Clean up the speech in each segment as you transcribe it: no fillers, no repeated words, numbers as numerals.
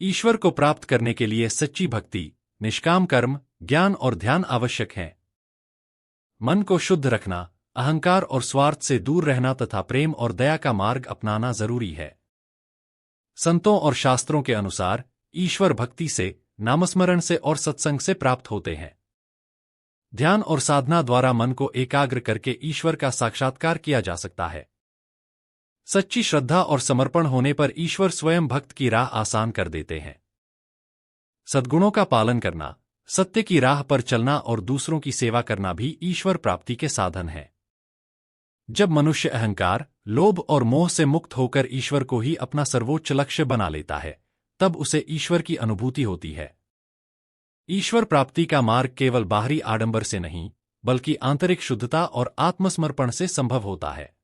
ईश्वर को प्राप्त करने के लिए सच्ची भक्ति, निष्काम कर्म, ज्ञान और ध्यान आवश्यक हैं। मन को शुद्ध रखना, अहंकार और स्वार्थ से दूर रहना तथा प्रेम और दया का मार्ग अपनाना जरूरी है। संतों और शास्त्रों के अनुसार ईश्वर भक्ति से, नामस्मरण से और सत्संग से प्राप्त होते हैं। ध्यान और साधना द्वारा मन को एकाग्र करके ईश्वर का साक्षात्कार किया जा सकता है। सच्ची श्रद्धा और समर्पण होने पर ईश्वर स्वयं भक्त की राह आसान कर देते हैं। सद्गुणों का पालन करना, सत्य की राह पर चलना और दूसरों की सेवा करना भी ईश्वर प्राप्ति के साधन है। जब मनुष्य अहंकार, लोभ और मोह से मुक्त होकर ईश्वर को ही अपना सर्वोच्च लक्ष्य बना लेता है, तब उसे ईश्वर की अनुभूति होती है। ईश्वर प्राप्ति का मार्ग केवल बाहरी आडंबर से नहीं, बल्कि आंतरिक शुद्धता और आत्मसमर्पण से संभव होता है।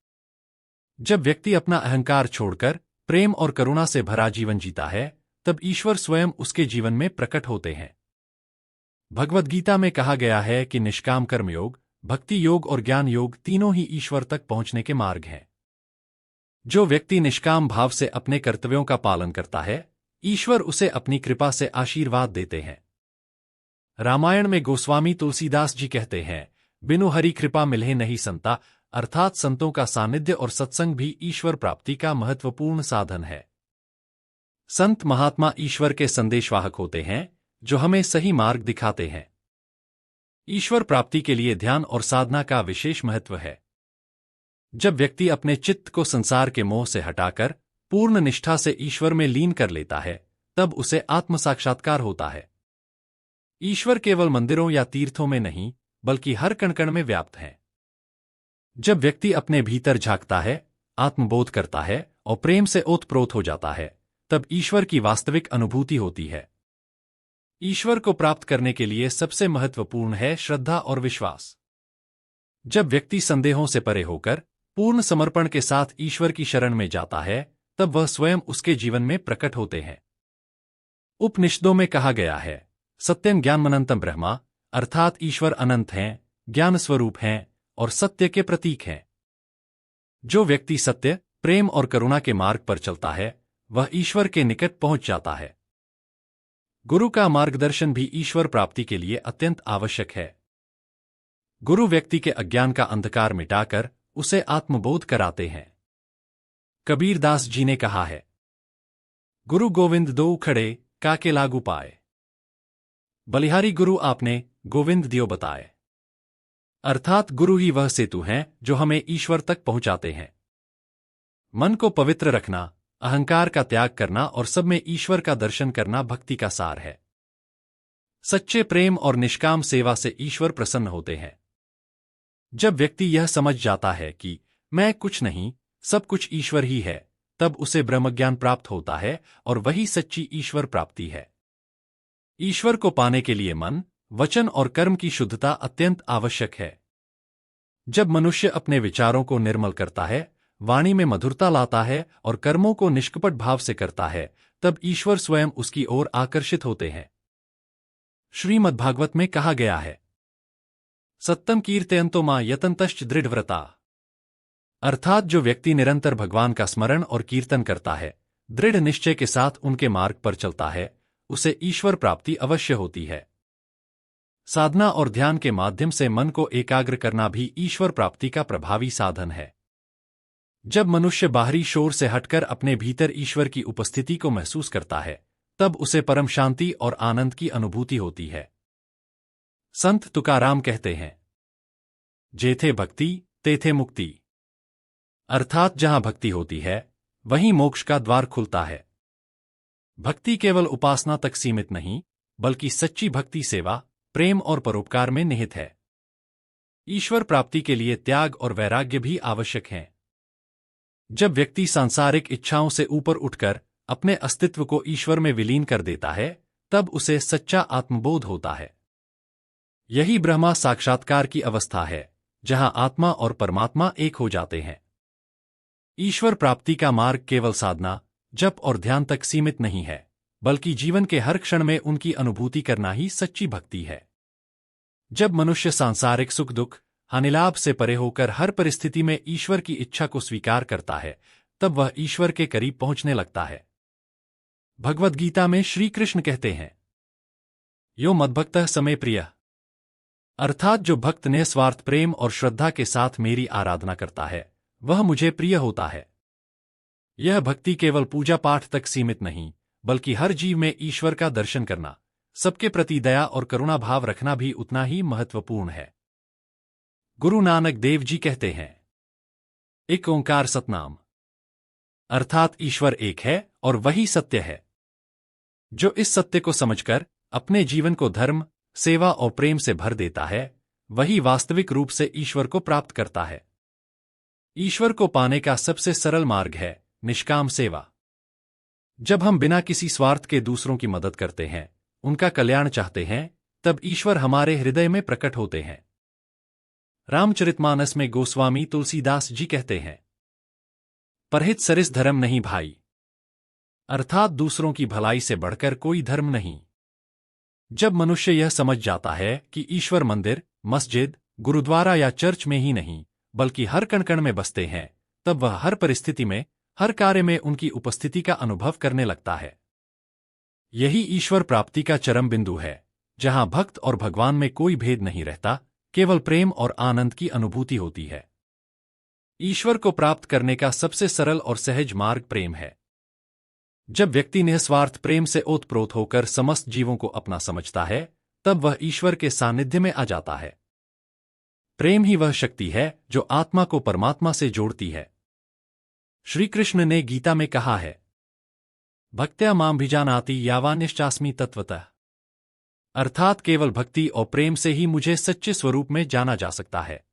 जब व्यक्ति अपना अहंकार छोड़कर प्रेम और करुणा से भरा जीवन जीता है, तब ईश्वर स्वयं उसके जीवन में प्रकट होते हैं। भगवद गीता में कहा गया है कि निष्काम कर्मयोग, भक्ति योग और ज्ञान योग तीनों ही ईश्वर तक पहुंचने के मार्ग हैं। जो व्यक्ति निष्काम भाव से अपने कर्तव्यों का पालन करता है, ईश्वर उसे अपनी कृपा से आशीर्वाद देते हैं। रामायण में गोस्वामी तुलसीदास जी कहते हैं, बिनु हरि कृपा मिलहे नहीं संता, अर्थात संतों का सानिध्य और सत्संग भी ईश्वर प्राप्ति का महत्वपूर्ण साधन है। संत महात्मा ईश्वर के संदेशवाहक होते हैं, जो हमें सही मार्ग दिखाते हैं। ईश्वर प्राप्ति के लिए ध्यान और साधना का विशेष महत्व है। जब व्यक्ति अपने चित्त को संसार के मोह से हटाकर पूर्ण निष्ठा से ईश्वर में लीन कर लेता है, तब उसे आत्म साक्षात्कार होता है। ईश्वर केवल मंदिरों या तीर्थों में नहीं, बल्कि हर कण कण में व्याप्त है। जब व्यक्ति अपने भीतर झांकता है, आत्मबोध करता है और प्रेम से ओतप्रोत हो जाता है, तब ईश्वर की वास्तविक अनुभूति होती है। ईश्वर को प्राप्त करने के लिए सबसे महत्वपूर्ण है श्रद्धा और विश्वास। जब व्यक्ति संदेहों से परे होकर पूर्ण समर्पण के साथ ईश्वर की शरण में जाता है, तब वह स्वयं उसके जीवन में प्रकट होते हैं। उपनिषदों में कहा गया है, सत्यं ज्ञानमनंतम ब्रह्मा, अर्थात ईश्वर अनंत हैं, ज्ञान स्वरूप हैं और सत्य के प्रतीक हैं। जो व्यक्ति सत्य, प्रेम और करुणा के मार्ग पर चलता है, वह ईश्वर के निकट पहुंच जाता है। गुरु का मार्गदर्शन भी ईश्वर प्राप्ति के लिए अत्यंत आवश्यक है। गुरु व्यक्ति के अज्ञान का अंधकार मिटाकर उसे आत्मबोध कराते हैं। कबीर दास जी ने कहा है, गुरु गोविंद दो खड़े, काके लागू पाए। बलिहारी गुरु आपने, गोविंद दियो बताए। अर्थात गुरु ही वह सेतु हैं जो हमें ईश्वर तक पहुंचाते हैं। मन को पवित्र रखना, अहंकार का त्याग करना और सब में ईश्वर का दर्शन करना भक्ति का सार है। सच्चे प्रेम और निष्काम सेवा से ईश्वर प्रसन्न होते हैं। जब व्यक्ति यह समझ जाता है कि मैं कुछ नहीं, सब कुछ ईश्वर ही है, तब उसे ब्रह्मज्ञान प्राप्त होता है और वही सच्ची ईश्वर प्राप्ति है। ईश्वर को पाने के लिए मन, वचन और कर्म की शुद्धता अत्यंत आवश्यक है। जब मनुष्य अपने विचारों को निर्मल करता है, वाणी में मधुरता लाता है और कर्मों को निष्कपट भाव से करता है, तब ईश्वर स्वयं उसकी ओर आकर्षित होते हैं। श्रीमद्भागवत में कहा गया है, सत्तम कीर्तयन्तो मां यतन्तश्च दृढ़व्रता। अर्थात जो व्यक्ति निरंतर भगवान का स्मरण और कीर्तन करता है, दृढ़ निश्चय के साथ उनके मार्ग पर चलता है, उसे ईश्वर प्राप्ति अवश्य होती है। साधना और ध्यान के माध्यम से मन को एकाग्र करना भी ईश्वर प्राप्ति का प्रभावी साधन है। जब मनुष्य बाहरी शोर से हटकर अपने भीतर ईश्वर की उपस्थिति को महसूस करता है, तब उसे परम शांति और आनंद की अनुभूति होती है। संत तुकाराम कहते हैं, जेथे भक्ति तेथे मुक्ति। अर्थात जहां भक्ति होती है, वहीं मोक्ष का द्वार खुलता है। भक्ति केवल उपासना तक सीमित नहीं, बल्कि सच्ची भक्ति सेवा, प्रेम और परोपकार में निहित है। ईश्वर प्राप्ति के लिए त्याग और वैराग्य भी आवश्यक हैं। जब व्यक्ति सांसारिक इच्छाओं से ऊपर उठकर अपने अस्तित्व को ईश्वर में विलीन कर देता है, तब उसे सच्चा आत्मबोध होता है। यही ब्रह्मा साक्षात्कार की अवस्था है, जहां आत्मा और परमात्मा एक हो जाते हैं। ईश्वर प्राप्ति का मार्ग केवल साधना, जप और ध्यान तक सीमित नहीं है, बल्कि जीवन के हर क्षण में उनकी अनुभूति करना ही सच्ची भक्ति है। जब मनुष्य सांसारिक सुख दुख, हानिलाभ से परे होकर हर परिस्थिति में ईश्वर की इच्छा को स्वीकार करता है, तब वह ईश्वर के करीब पहुंचने लगता है। भगवद गीता में श्री कृष्ण कहते हैं, यो मद्भक्तः समय प्रिय, अर्थात जो भक्त निस्वार्थ प्रेम और श्रद्धा के साथ मेरी आराधना करता है वह मुझे प्रिय होता है। यह भक्ति केवल पूजा पाठ तक सीमित नहीं, बल्कि हर जीव में ईश्वर का दर्शन करना, सबके प्रति दया और करुणा भाव रखना भी उतना ही महत्वपूर्ण है। गुरु नानक देव जी कहते हैं, एक ओंकार सतनाम, अर्थात ईश्वर एक है और वही सत्य है। जो इस सत्य को समझकर अपने जीवन को धर्म, सेवा और प्रेम से भर देता है, वही वास्तविक रूप से ईश्वर को प्राप्त करता है। ईश्वर को पाने का सबसे सरल मार्ग है निष्काम सेवा। जब हम बिना किसी स्वार्थ के दूसरों की मदद करते हैं, उनका कल्याण चाहते हैं, तब ईश्वर हमारे हृदय में प्रकट होते हैं। रामचरितमानस में गोस्वामी तुलसीदास जी कहते हैं, परहित सरिस धर्म नहीं भाई, अर्थात दूसरों की भलाई से बढ़कर कोई धर्म नहीं। जब मनुष्य यह समझ जाता है कि ईश्वर मंदिर, मस्जिद, गुरुद्वारा या चर्च में ही नहीं बल्कि हर कण कण में बसते हैं, तब वह हर परिस्थिति में, हर कार्य में उनकी उपस्थिति का अनुभव करने लगता है। यही ईश्वर प्राप्ति का चरम बिंदु है, जहां भक्त और भगवान में कोई भेद नहीं रहता, केवल प्रेम और आनंद की अनुभूति होती है। ईश्वर को प्राप्त करने का सबसे सरल और सहज मार्ग प्रेम है। जब व्यक्ति निस्वार्थ प्रेम से ओतप्रोत होकर समस्त जीवों को अपना समझता है, तब वह ईश्वर के सानिध्य में आ जाता है। प्रेम ही वह शक्ति है जो आत्मा को परमात्मा से जोड़ती है। श्री कृष्ण ने गीता में कहा है, भक्त्या मां भिजानाति यावानिश्चास्मि तत्वतः, अर्थात केवल भक्ति और प्रेम से ही मुझे सच्चे स्वरूप में जाना जा सकता है।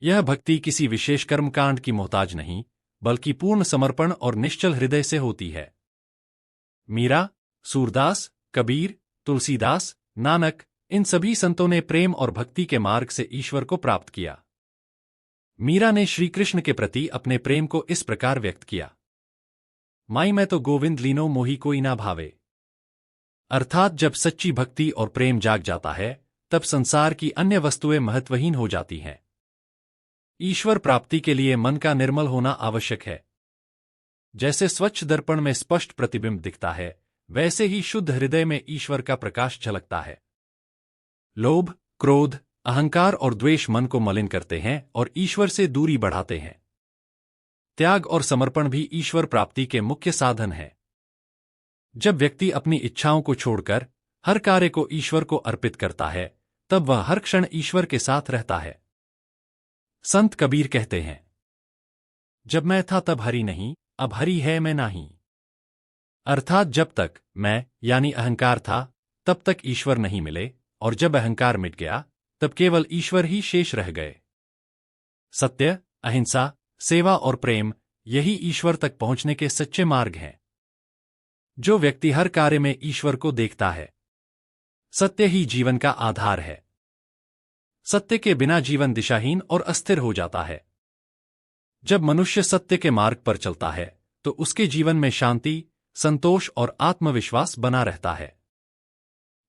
यह भक्ति किसी विशेष कर्मकांड की मोहताज नहीं, बल्कि पूर्ण समर्पण और निश्चल हृदय से होती है। मीरा, सूरदास, कबीर, तुलसीदास, नानक, इन सभी संतों ने प्रेम और भक्ति के मार्ग से ईश्वर को प्राप्त किया। मीरा ने श्री कृष्ण के प्रति अपने प्रेम को इस प्रकार व्यक्त किया, माई मैं तो गोविंद लीनो मोही कोई ना भावे, अर्थात जब सच्ची भक्ति और प्रेम जाग जाता है, तब संसार की अन्य वस्तुएं महत्वहीन हो जाती हैं। ईश्वर प्राप्ति के लिए मन का निर्मल होना आवश्यक है। जैसे स्वच्छ दर्पण में स्पष्ट प्रतिबिंब दिखता है, वैसे ही शुद्ध हृदय में ईश्वर का प्रकाश झलकता है। लोभ, क्रोध, अहंकार और द्वेष मन को मलिन करते हैं और ईश्वर से दूरी बढ़ाते हैं। त्याग और समर्पण भी ईश्वर प्राप्ति के मुख्य साधन हैं। जब व्यक्ति अपनी इच्छाओं को छोड़कर हर कार्य को ईश्वर को अर्पित करता है, तब वह हर क्षण ईश्वर के साथ रहता है। संत कबीर कहते हैं, जब मैं था तब हरि नहीं, अब हरि है मैं नाही, अर्थात जब तक मैं यानी अहंकार था, तब तक ईश्वर नहीं मिले, और जब अहंकार मिट गया, तब केवल ईश्वर ही शेष रह गए। सत्य, अहिंसा, सेवा और प्रेम, यही ईश्वर तक पहुंचने के सच्चे मार्ग हैं। जो व्यक्ति हर कार्य में ईश्वर को देखता है, सत्य ही जीवन का आधार है। सत्य के बिना जीवन दिशाहीन और अस्थिर हो जाता है। जब मनुष्य सत्य के मार्ग पर चलता है, तो उसके जीवन में शांति, संतोष और आत्मविश्वास बना रहता है।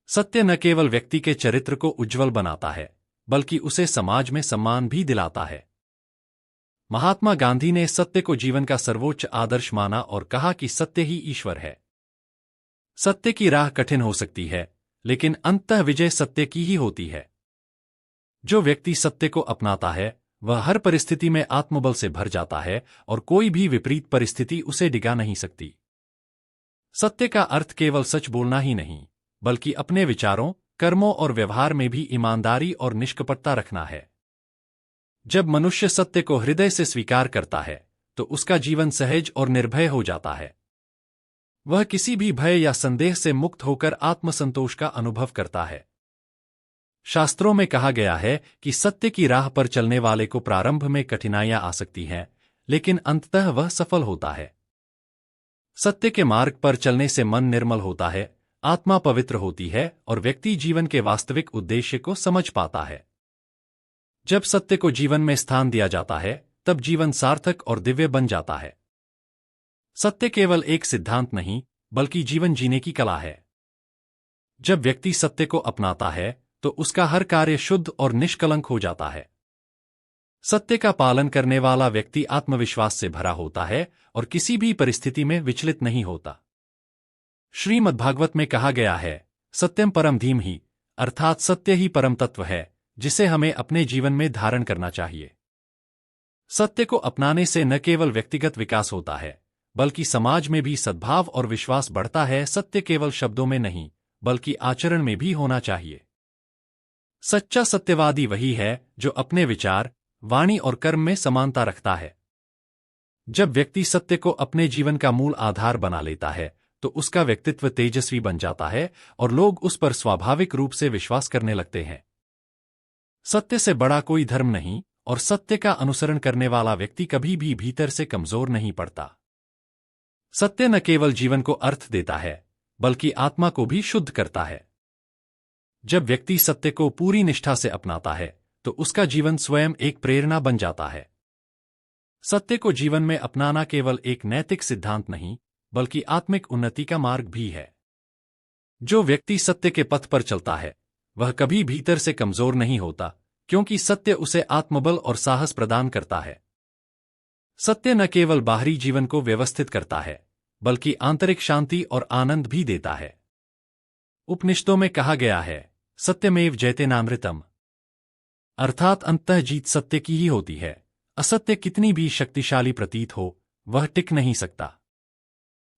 सत्य न केवल व्यक्ति के चरित्र को उज्ज्वल बनाता है, बल्कि उसे समाज में सम्मान भी दिलाता है। महात्मा गांधी ने सत्य को जीवन का सर्वोच्च आदर्श माना और कहा कि सत्य ही ईश्वर है। सत्य की राह कठिन हो सकती है, लेकिन अंततः विजय सत्य की ही होती है। जो व्यक्ति सत्य को अपनाता है, वह हर परिस्थिति में आत्मबल से भर जाता है और कोई भी विपरीत परिस्थिति उसे डिगा नहीं सकती। सत्य का अर्थ केवल सच बोलना ही नहीं, बल्कि अपने विचारों, कर्मों और व्यवहार में भी ईमानदारी और निष्कपटता रखना है। जब मनुष्य सत्य को हृदय से स्वीकार करता है, तो उसका जीवन सहज और निर्भय हो जाता है। वह किसी भी भय या संदेह से मुक्त होकर आत्मसंतोष का अनुभव करता है। शास्त्रों में कहा गया है कि सत्य की राह पर चलने वाले को प्रारंभ में कठिनाइयां आ सकती हैं, लेकिन अंततः वह सफल होता है। सत्य के मार्ग पर चलने से मन निर्मल होता है, आत्मा पवित्र होती है और व्यक्ति जीवन के वास्तविक उद्देश्य को समझ पाता है। जब सत्य को जीवन में स्थान दिया जाता है, तब जीवन सार्थक और दिव्य बन जाता है। सत्य केवल एक सिद्धांत नहीं, बल्कि जीवन जीने की कला है। जब व्यक्ति सत्य को अपनाता है, तो उसका हर कार्य शुद्ध और निष्कलंक हो जाता है। सत्य का पालन करने वाला व्यक्ति आत्मविश्वास से भरा होता है और किसी भी परिस्थिति में विचलित नहीं होता। श्रीमद्भागवत में कहा गया है, सत्यम परम धीमहि, अर्थात सत्य ही परम तत्व है जिसे हमें अपने जीवन में धारण करना चाहिए। सत्य को अपनाने से न केवल व्यक्तिगत विकास होता है, बल्कि समाज में भी सद्भाव और विश्वास बढ़ता है। सत्य केवल शब्दों में नहीं, बल्कि आचरण में भी होना चाहिए। सच्चा सत्यवादी वही है जो अपने विचार, वाणी और कर्म में समानता रखता है। जब व्यक्ति सत्य को अपने जीवन का मूल आधार बना लेता है, तो उसका व्यक्तित्व तेजस्वी बन जाता है और लोग उस पर स्वाभाविक रूप से विश्वास करने लगते हैं। सत्य से बड़ा कोई धर्म नहीं, और सत्य का अनुसरण करने वाला व्यक्ति कभी भी भीतर से कमजोर नहीं पड़ता। सत्य न केवल जीवन को अर्थ देता है, बल्कि आत्मा को भी शुद्ध करता है। जब व्यक्ति सत्य को पूरी निष्ठा से अपनाता है, तो उसका जीवन स्वयं एक प्रेरणा बन जाता है। सत्य को जीवन में अपनाना केवल एक नैतिक सिद्धांत नहीं, बल्कि आत्मिक उन्नति का मार्ग भी है। जो व्यक्ति सत्य के पथ पर चलता है, वह कभी भीतर से कमजोर नहीं होता, क्योंकि सत्य उसे आत्मबल और साहस प्रदान करता है। सत्य न केवल बाहरी जीवन को व्यवस्थित करता है, बल्कि आंतरिक शांति और आनंद भी देता है। उपनिषदों में कहा गया है, सत्यमेव जयतेनामृतम, अर्थात अंततः जीत सत्य की ही होती है। असत्य कितनी भी शक्तिशाली प्रतीत हो, वह टिक नहीं सकता।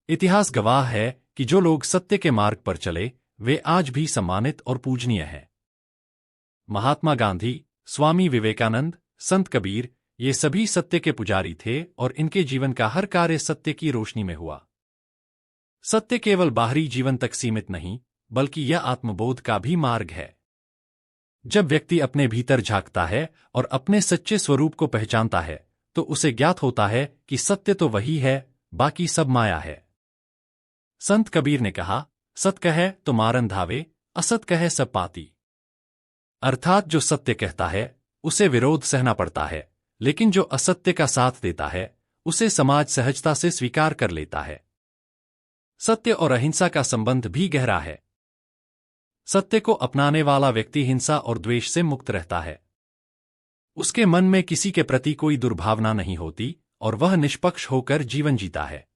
इतिहास गवाह है कि जो लोग सत्य के मार्ग पर चले, वे आज भी सम्मानित और पूजनीय हैं। महात्मा गांधी, स्वामी विवेकानंद, संत कबीर, ये सभी सत्य के पुजारी थे और इनके जीवन का हर कार्य सत्य की रोशनी में हुआ। सत्य केवल बाहरी जीवन तक सीमित नहीं, बल्कि यह आत्मबोध का भी मार्ग है। जब व्यक्ति अपने भीतर झांकता है और अपने सच्चे स्वरूप को पहचानता है, तो उसे ज्ञात होता है कि सत्य तो वही है, बाकी सब माया है। संत कबीर ने कहा, सत कहे तो मारन धावे, असत कहे सब पाती। अर्थात जो सत्य कहता है, उसे विरोध सहना पड़ता है, लेकिन जो असत्य का साथ देता है, उसे समाज सहजता से स्वीकार कर लेता है। सत्य और अहिंसा का संबंध भी गहरा है। सत्य को अपनाने वाला व्यक्ति हिंसा और द्वेष से मुक्त रहता है। उसके मन में किसी के प्रति कोई दुर्भावना नहीं होती और वह निष्पक्ष होकर जीवन जीता है।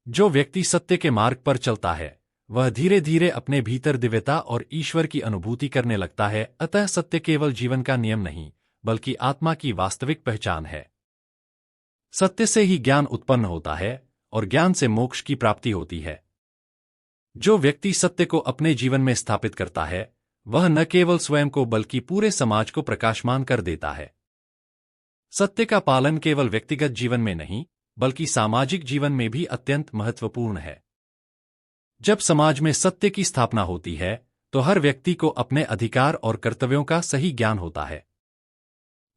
जो व्यक्ति सत्य के मार्ग पर चलता है, वह धीरे धीरे अपने भीतर दिव्यता और ईश्वर की अनुभूति करने लगता है। अतः सत्य केवल जीवन का नियम नहीं, बल्कि आत्मा की वास्तविक पहचान है। सत्य से ही ज्ञान उत्पन्न होता है और ज्ञान से मोक्ष की प्राप्ति होती है। जो व्यक्ति सत्य को अपने जीवन में स्थापित करता है, वह न केवल स्वयं को बल्कि पूरे समाज को प्रकाशमान कर देता है। सत्य का पालन केवल व्यक्तिगत जीवन में नहीं, बल्कि सामाजिक जीवन में भी अत्यंत महत्वपूर्ण है। जब समाज में सत्य की स्थापना होती है, तो हर व्यक्ति को अपने अधिकार और कर्तव्यों का सही ज्ञान होता है।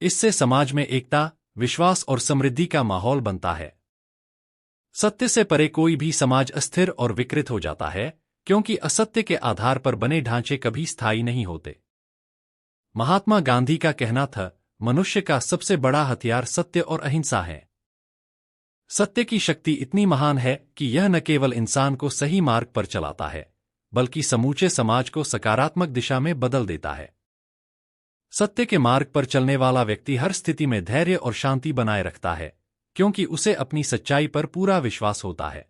इससे समाज में एकता, विश्वास और समृद्धि का माहौल बनता है। सत्य से परे कोई भी समाज अस्थिर और विकृत हो जाता है, क्योंकि असत्य के आधार पर बने ढांचे कभी स्थायी नहीं होते। महात्मा गांधी का कहना था, मनुष्य का सबसे बड़ा हथियार सत्य और अहिंसा है। सत्य की शक्ति इतनी महान है कि यह न केवल इंसान को सही मार्ग पर चलाता है, बल्कि समूचे समाज को सकारात्मक दिशा में बदल देता है। सत्य के मार्ग पर चलने वाला व्यक्ति हर स्थिति में धैर्य और शांति बनाए रखता है, क्योंकि उसे अपनी सच्चाई पर पूरा विश्वास होता है।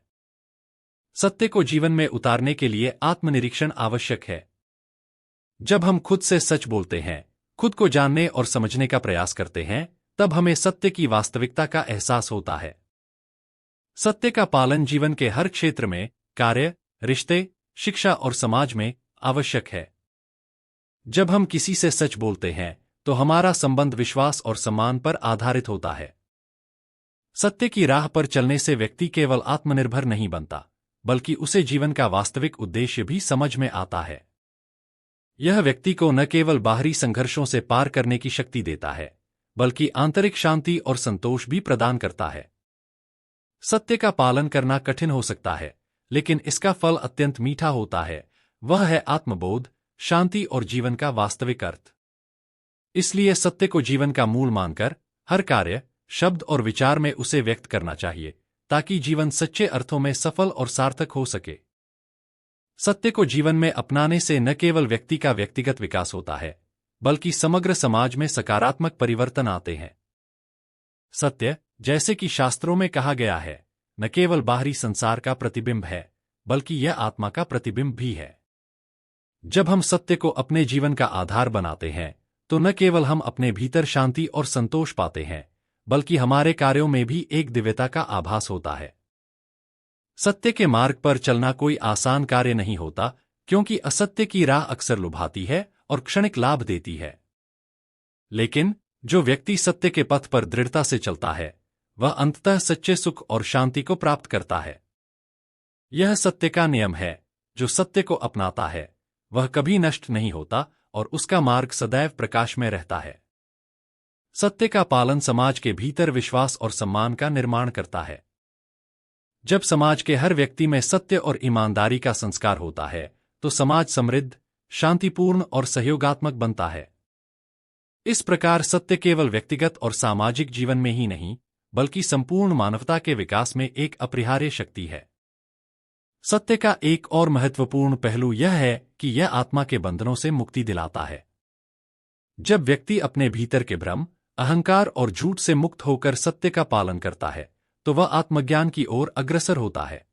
सत्य को जीवन में उतारने के लिए आत्मनिरीक्षण आवश्यक है। जब हम खुद से सच बोलते हैं, खुद को जानने और समझने का प्रयास करते हैं, तब हमें सत्य की वास्तविकता का एहसास होता है। सत्य का पालन जीवन के हर क्षेत्र में, कार्य, रिश्ते, शिक्षा और समाज में आवश्यक है। जब हम किसी से सच बोलते हैं, तो हमारा संबंध विश्वास और सम्मान पर आधारित होता है। सत्य की राह पर चलने से व्यक्ति केवल आत्मनिर्भर नहीं बनता, बल्कि उसे जीवन का वास्तविक उद्देश्य भी समझ में आता है। यह व्यक्ति को न केवल बाहरी संघर्षों से पार करने की शक्ति देता है, बल्कि आंतरिक शांति और संतोष भी प्रदान करता है। सत्य का पालन करना कठिन हो सकता है, लेकिन इसका फल अत्यंत मीठा होता है। वह है आत्मबोध, शांति और जीवन का वास्तविक अर्थ। इसलिए सत्य को जीवन का मूल मानकर हर कार्य, शब्द और विचार में उसे व्यक्त करना चाहिए, ताकि जीवन सच्चे अर्थों में सफल और सार्थक हो सके। सत्य को जीवन में अपनाने से न केवल व्यक्ति का व्यक्तिगत विकास होता है, बल्कि समग्र समाज में सकारात्मक परिवर्तन आते हैं। सत्य, जैसे कि शास्त्रों में कहा गया है, न केवल बाहरी संसार का प्रतिबिंब है, बल्कि यह आत्मा का प्रतिबिंब भी है। जब हम सत्य को अपने जीवन का आधार बनाते हैं, तो न केवल हम अपने भीतर शांति और संतोष पाते हैं, बल्कि हमारे कार्यों में भी एक दिव्यता का आभास होता है। सत्य के मार्ग पर चलना कोई आसान कार्य नहीं होता, क्योंकि असत्य की राह अक्सर लुभाती है और क्षणिक लाभ देती है। लेकिन जो व्यक्ति सत्य के पथ पर दृढ़ता से चलता है, वह अंततः सच्चे सुख और शांति को प्राप्त करता है। यह सत्य का नियम है, जो सत्य को अपनाता है वह कभी नष्ट नहीं होता और उसका मार्ग सदैव प्रकाश में रहता है। सत्य का पालन समाज के भीतर विश्वास और सम्मान का निर्माण करता है। जब समाज के हर व्यक्ति में सत्य और ईमानदारी का संस्कार होता है, तो समाज समृद्ध, शांतिपूर्ण और सहयोगात्मक बनता है। इस प्रकार सत्य केवल व्यक्तिगत और सामाजिक जीवन में ही नहीं, बल्कि संपूर्ण मानवता के विकास में एक अपरिहार्य शक्ति है। सत्य का एक और महत्वपूर्ण पहलू यह है कि यह आत्मा के बंधनों से मुक्ति दिलाता है। जब व्यक्ति अपने भीतर के भ्रम, अहंकार और झूठ से मुक्त होकर सत्य का पालन करता है, तो वह आत्मज्ञान की ओर अग्रसर होता है।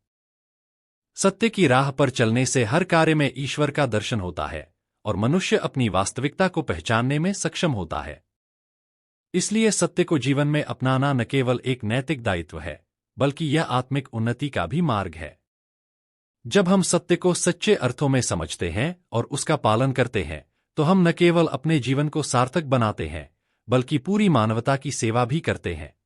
सत्य की राह पर चलने से हर कार्य में ईश्वर का दर्शन होता है और मनुष्य अपनी वास्तविकता को पहचानने में सक्षम होता है। इसलिए सत्य को जीवन में अपनाना न केवल एक नैतिक दायित्व है, बल्कि यह आत्मिक उन्नति का भी मार्ग है। जब हम सत्य को सच्चे अर्थों में समझते हैं और उसका पालन करते हैं, तो हम न केवल अपने जीवन को सार्थक बनाते हैं, बल्कि पूरी मानवता की सेवा भी करते हैं।